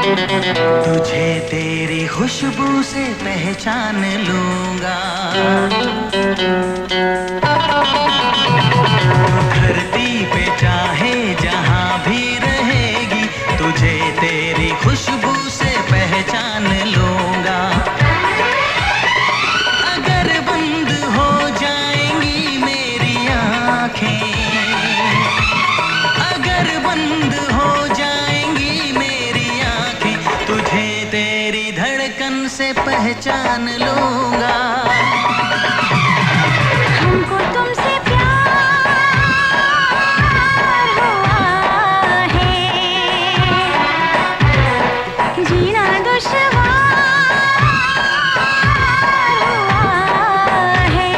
तुझे तेरी खुशबू से पहचान लूंगा। धरती पे चाहे जहां भी रहेगी, तुझे तेरी खुशबू से पहचान लूंगा। अगर बंद हो जाएंगी मेरी आँखें, अगर बंद हो जाएंगी मेरी आँखें, तुझे तेरी धड़कन से पहचान लूंगा। हमको तुमसे प्यार हुआ है, जीना दुश्वार हुआ है।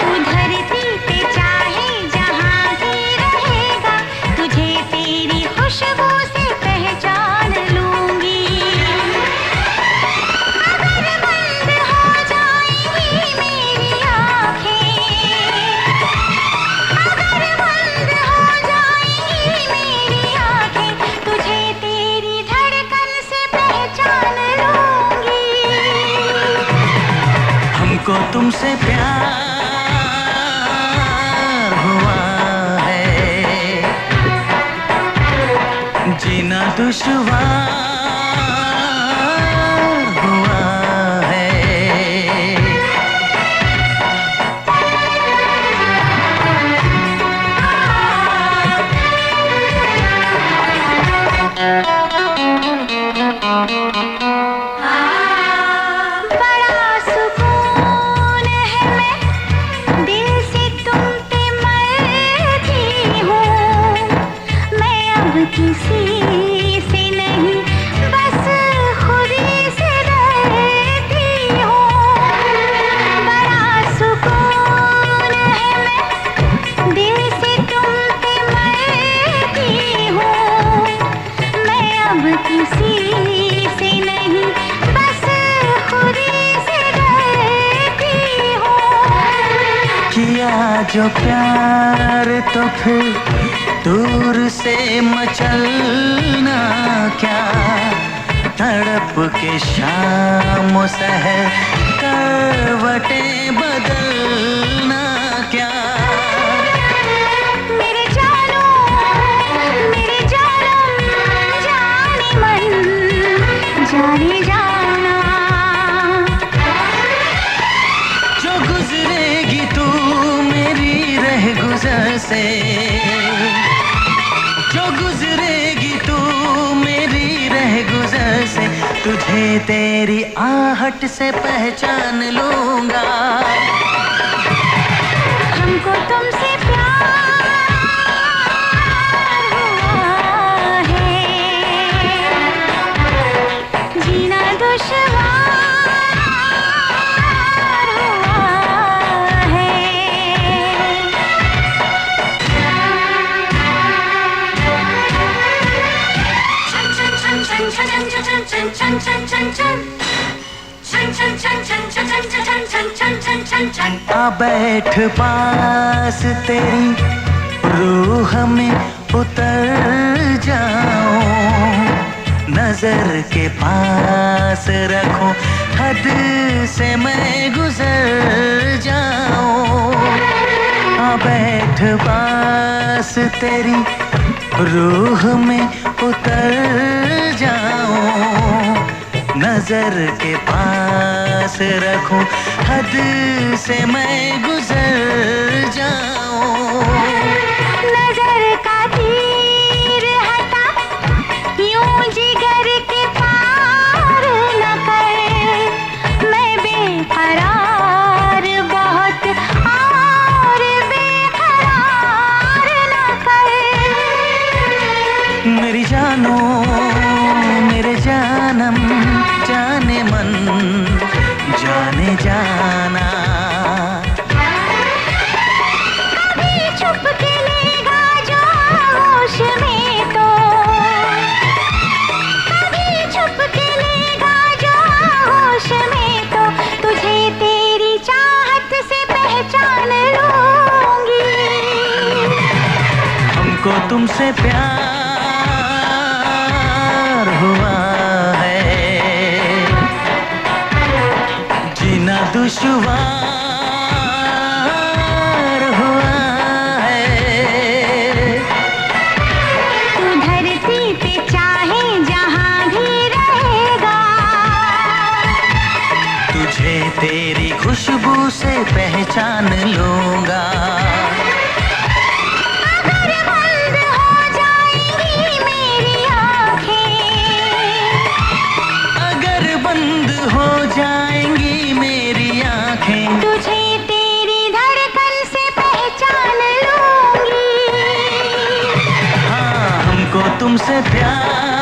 तू धरती पे चाहे जहां भी रहेगा, तुझे तेरी खुशबू से पहचान लूंगी। अगर बंद हो जाएंगी मेरी आँखें, अगर बंद हो जाएंगी मेरी आँखें, तुझे तेरी धड़कन से पहचान लूंगी। हमको तुमसे प्यार हुआ है, जीना दुश्वार हुआ है। बड़ा सुकून है, मैं दिल से तुम पे मरती हूँ। मैं अब किसी से नहीं, बस खुद ही से डरती हूँ। बड़ा सुकून है, मैं दिल से तुम पे मरती हूँ। मैं अब किसी से नहीं, बस खुद ही से डरती हूँ। किया जो प्यार तो फिर दूर से मचलना क्या, तड़प के शाम सहर करवटें बदलना क्या। मेरे जानम जाने मन जाने जाना। जो गुजरेगी तू मेरी रह गुजर से, जो गुजरेगी तू मेरी रह गुजर से, तुझे तेरी आहट से पहचान लूंगा। हमको तुमसे प्यार हुआ है, जीना दुश्वार हुआ है। आ बैठ पास तेरी रूह में उतर जाऊं, नजर के पास रखूं, हद से मैं गुजर जाऊं। आ बैठ पास तेरी रूह में उतर जाऊं, नजर के पास रखूं, हद से मैं गुजर जाऊं। नजर का तीर हटा, यूं जिगर के पार न कर। मैं बेकरार बहुत और बेकरार न कर। मेरी जानो मेरे जानम जाने मन जाने जाना। कभी छुप के लेगा जो होश में तो, कभी छुप के लेगा जो होश में तो, तुझे तेरी चाहत से पहचान लूंगी। हमको तुमसे प्यार हुआ है, जीना दुश्वार हुआ है। तू धरती पे चाहे जहाँ भी रहेगा, तुझे तेरी खुशबू से पहचान लूंगा। अगर बंद हो जाएंगी मेरी आँखें, अगर बंद हो जाएंगी मेरी आंखें, तुझे तेरी धड़कन से पहचान लूंगी। हाँ हमको तुमसे प्यार